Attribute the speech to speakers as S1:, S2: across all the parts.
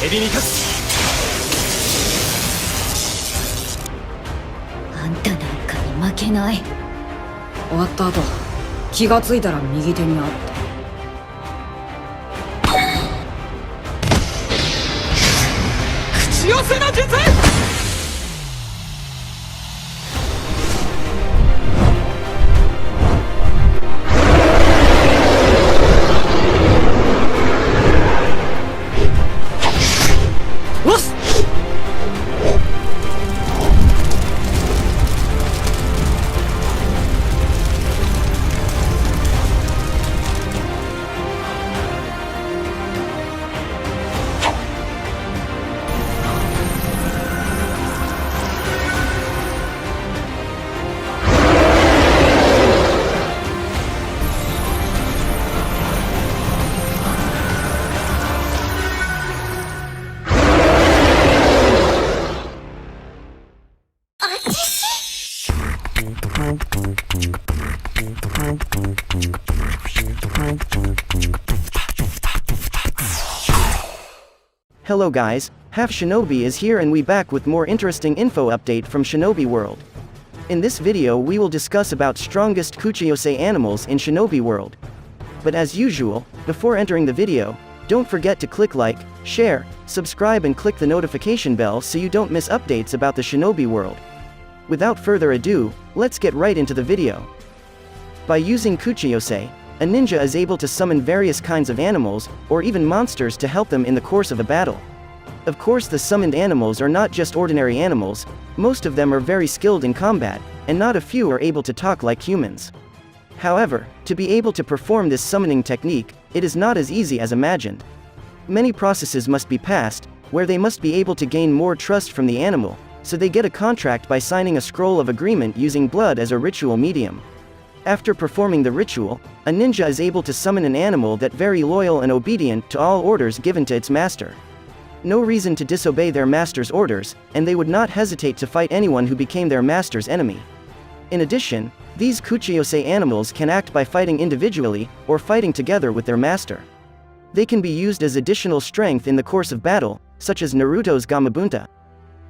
S1: 蛇に立つ。
S2: あんたなんかに負けない。
S3: 終わった後、気がついたら右手にあった。
S1: 口寄せの術。
S4: Hello guys, Half Shinobi is here and we back with more interesting info update from Shinobi World. In this video we will discuss about strongest Kuchiyose animals in Shinobi World. But as usual, before entering the video, don't forget to click like, share, subscribe and click the notification bell so you don't miss updates about the Shinobi World. Without further ado, let's get right into the video. By using Kuchiyose, a ninja is able to summon various kinds of animals, or even monsters to help them in the course of a battle. Of course the summoned animals are not just ordinary animals, most of them are very skilled in combat, and not a few are able to talk like humans. However, to be able to perform this summoning technique, it is not as easy as imagined. Many processes must be passed, where they must be able to gain more trust from the animal, so they get a contract by signing a scroll of agreement using blood as a ritual medium. After performing the ritual, a ninja is able to summon an animal that very loyal and obedient to all orders given to its master. No reason to disobey their master's orders, and they would not hesitate to fight anyone who became their master's enemy. In addition, these Kuchiyose animals can act by fighting individually, or fighting together with their master. They can be used as additional strength in the course of battle, such as Naruto's Gamabunta.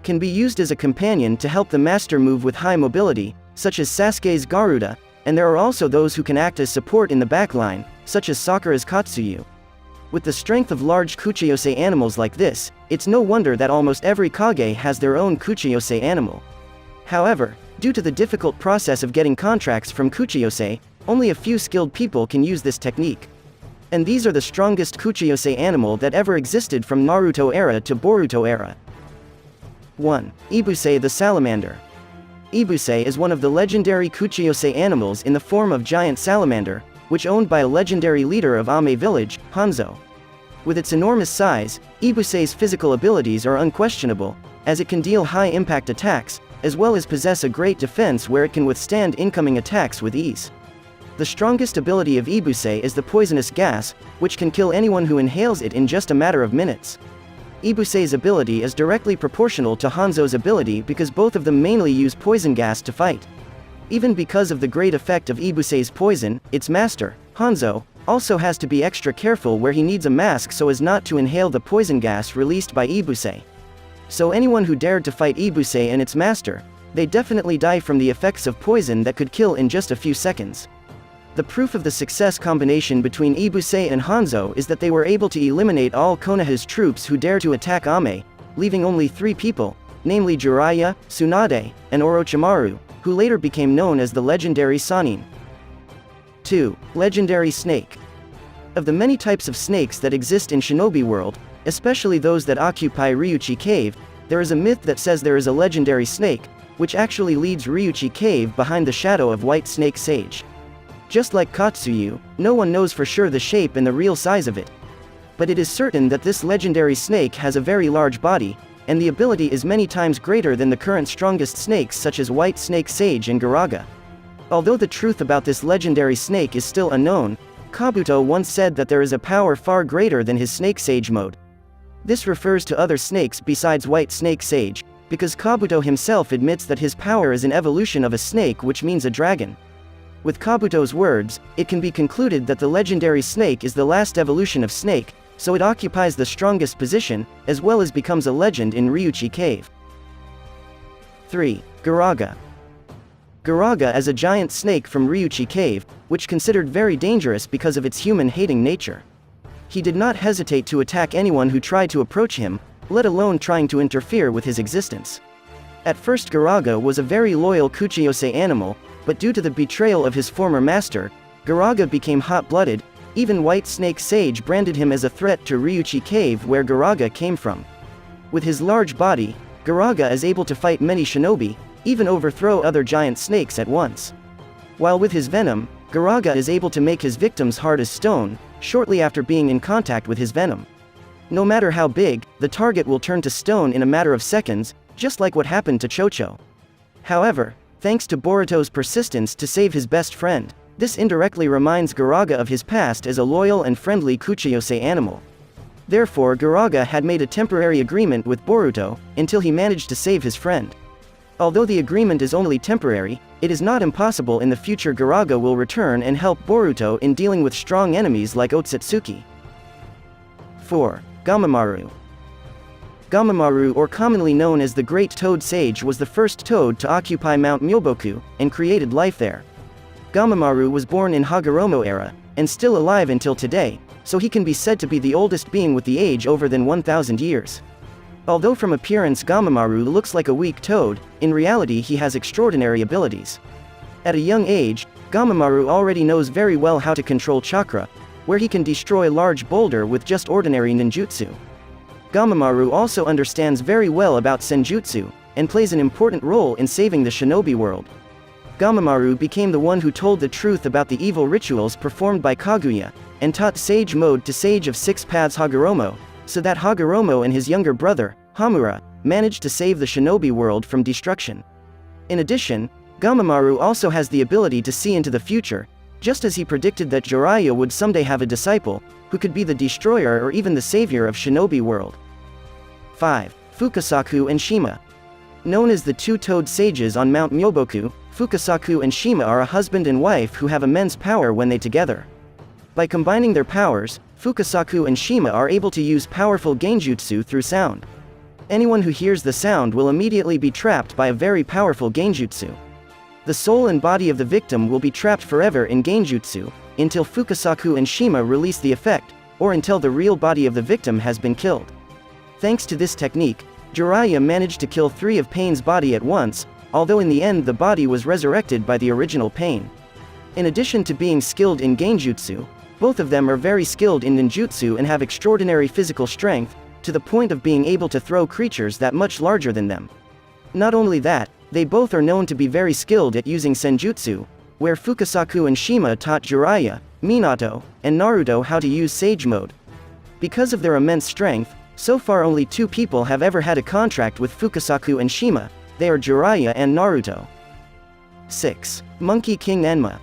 S4: Can be used as a companion to help the master move with high mobility, such as Sasuke's Garuda, and there are also those who can act as support in the backline, such as Sakura's Katsuyu. With the strength of large Kuchiyose animals like this, it's no wonder that almost every Kage has their own Kuchiyose animal. However, due to the difficult process of getting contracts from Kuchiyose, only a few skilled people can use this technique. And these are the strongest Kuchiyose animal that ever existed from Naruto era to Boruto era. 1. Ibuse the Salamander. Ibuse is one of the legendary Kuchiyose animals in the form of giant salamander, which owned by a legendary leader of Ame village, Hanzo. With its enormous size, Ibuse's physical abilities are unquestionable, as it can deal high-impact attacks, as well as possess a great defense where it can withstand incoming attacks with ease. The strongest ability of Ibuse is the poisonous gas, which can kill anyone who inhales it in just a matter of minutes. Ibuse's ability is directly proportional to Hanzo's ability because both of them mainly use poison gas to fight. Even because of the great effect of Ibuse's poison, its master, Hanzo, also has to be extra careful where he needs a mask so as not to inhale the poison gas released by Ibuse. So anyone who dared to fight Ibuse and its master, they definitely die from the effects of poison that could kill in just a few seconds. The proof of the success combination between Ibuse and Hanzo is that they were able to eliminate all Konoha's troops who dare to attack Ame, leaving only 3 people, namely Jiraiya, Tsunade, and Orochimaru, who later became known as the legendary Sannin. 2. Legendary Snake. Of the many types of snakes that exist in Shinobi World, especially those that occupy Ryuchi Cave, there is a myth that says there is a legendary snake, which actually leads Ryuchi Cave behind the shadow of White Snake Sage. Just like Katsuyu, no one knows for sure the shape and the real size of it. But it is certain that this legendary snake has a very large body, and the ability is many times greater than the current strongest snakes such as White Snake Sage and Garaga. Although the truth about this legendary snake is still unknown, Kabuto once said that there is a power far greater than his Snake Sage mode. This refers to other snakes besides White Snake Sage, because Kabuto himself admits that his power is an evolution of a snake, which means a dragon. With Kabuto's words, it can be concluded that the legendary snake is the last evolution of snake, so it occupies the strongest position, as well as becomes a legend in Ryuchi Cave. 3. Garaga. Garaga is a giant snake from Ryuchi Cave, which considered very dangerous because of its human-hating nature. He did not hesitate to attack anyone who tried to approach him, let alone trying to interfere with his existence. At first Garaga was a very loyal Kuchiyose animal, but due to the betrayal of his former master, Garaga became hot-blooded. Even White Snake Sage branded him as a threat to Ryuchi Cave where Garaga came from. With his large body, Garaga is able to fight many shinobi, even overthrow other giant snakes at once. While with his venom, Garaga is able to make his victims hard as stone, shortly after being in contact with his venom. No matter how big, the target will turn to stone in a matter of seconds, just like what happened to Chocho. However, thanks to Boruto's persistence to save his best friend, this indirectly reminds Garaga of his past as a loyal and friendly Kuchiyose animal. Therefore Garaga had made a temporary agreement with Boruto, until he managed to save his friend. Although the agreement is only temporary, it is not impossible in the future Garaga will return and help Boruto in dealing with strong enemies like Otsutsuki. 4. Gamamaru. Gamamaru, or commonly known as the Great Toad Sage, was the first toad to occupy Mount Myoboku, and created life there. Gamamaru was born in Hagoromo era, and still alive until today, so he can be said to be the oldest being with the age over than 1,000 years. Although from appearance Gamamaru looks like a weak toad, in reality he has extraordinary abilities. At a young age, Gamamaru already knows very well how to control chakra, where he can destroy large boulder with just ordinary ninjutsu. Gamamaru also understands very well about senjutsu, and plays an important role in saving the shinobi world. Gamamaru became the one who told the truth about the evil rituals performed by Kaguya, and taught Sage Mode to Sage of Six Paths Hagoromo, so that Hagoromo and his younger brother, Hamura, managed to save the shinobi world from destruction. In addition, Gamamaru also has the ability to see into the future, just as he predicted that Jiraiya would someday have a disciple, who could be the destroyer or even the savior of shinobi world. 5. Fukasaku and Shima. Known as the two toad sages on Mount Myoboku, Fukasaku and Shima are a husband and wife who have immense power when they together. By combining their powers, Fukasaku and Shima are able to use powerful genjutsu through sound. Anyone who hears the sound will immediately be trapped by a very powerful genjutsu. The soul and body of the victim will be trapped forever in genjutsu, until Fukasaku and Shima release the effect, or until the real body of the victim has been killed. Thanks to this technique, Jiraiya managed to kill 3 of Pain's body at once, although in the end the body was resurrected by the original Pain. In addition to being skilled in genjutsu, both of them are very skilled in ninjutsu and have extraordinary physical strength, to the point of being able to throw creatures that much larger than them. Not only that, they both are known to be very skilled at using senjutsu, where Fukasaku and Shima taught Jiraiya, Minato, and Naruto how to use Sage Mode. Because of their immense strength, so far only 2 people have ever had a contract with Fukasaku and Shima, they are Jiraiya and Naruto. 6. Monkey King Enma.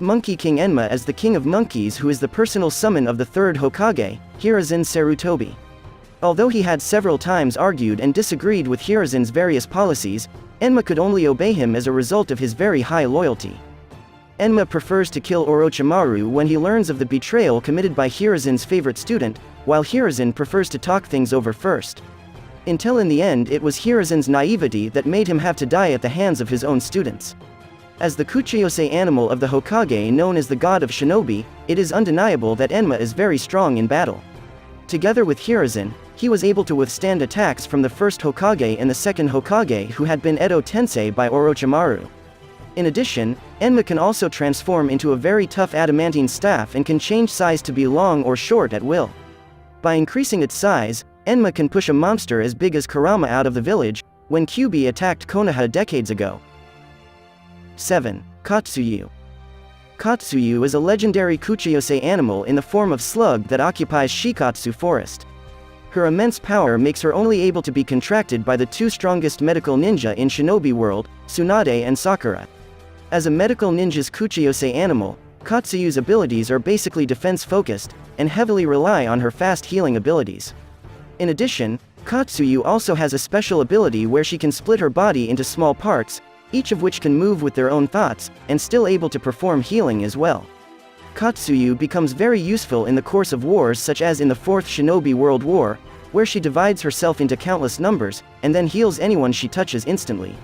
S4: Monkey King Enma is the king of monkeys who is the personal summon of the 3rd Hokage, Hiruzen Sarutobi. Although he had several times argued and disagreed with Hiruzen's various policies, Enma could only obey him as a result of his very high loyalty. Enma prefers to kill Orochimaru when he learns of the betrayal committed by Hiruzen's favorite student, while Hiruzen prefers to talk things over first. Until in the end it was Hiruzen's naivety that made him have to die at the hands of his own students. As the Kuchiyose animal of the Hokage known as the god of shinobi, it is undeniable that Enma is very strong in battle. Together with Hiruzen, he was able to withstand attacks from the 1st Hokage and the 2nd Hokage who had been Edo Tensei by Orochimaru. In addition, Enma can also transform into a very tough adamantine staff and can change size to be long or short at will. By increasing its size, Enma can push a monster as big as Kurama out of the village, when Kyuubi attacked Konoha decades ago. 7. Katsuyu. Katsuyu is a legendary Kuchiyose animal in the form of slug that occupies Shikatsu Forest. Her immense power makes her only able to be contracted by the 2 strongest medical ninja in Shinobi world, Tsunade and Sakura. As a medical ninja's Kuchiyose animal, Katsuyu's abilities are basically defense-focused, and heavily rely on her fast healing abilities. In addition, Katsuyu also has a special ability where she can split her body into small parts, each of which can move with their own thoughts, and still able to perform healing as well. Katsuyu becomes very useful in the course of wars such as in the Fourth Shinobi World War, where she divides herself into countless numbers, and then heals anyone she touches instantly.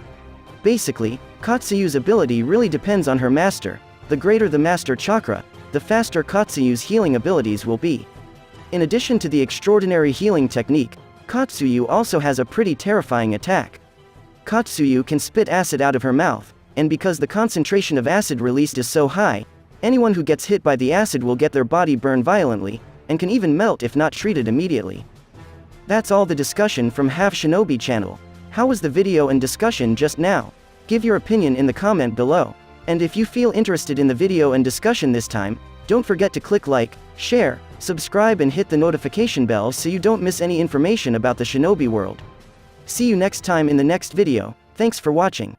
S4: Basically, Katsuyu's ability really depends on her master. The greater the master chakra, the faster Katsuyu's healing abilities will be. In addition to the extraordinary healing technique, Katsuyu also has a pretty terrifying attack. Katsuyu can spit acid out of her mouth, and because the concentration of acid released is so high, anyone who gets hit by the acid will get their body burned violently, and can even melt if not treated immediately. That's all the discussion from Half Shinobi channel. How was the video and discussion just now? Give your opinion in the comment below. And if you feel interested in the video and discussion this time, don't forget to click like, share, subscribe and hit the notification bell so you don't miss any information about the Shinobi world. See you next time in the next video. Thanks for watching.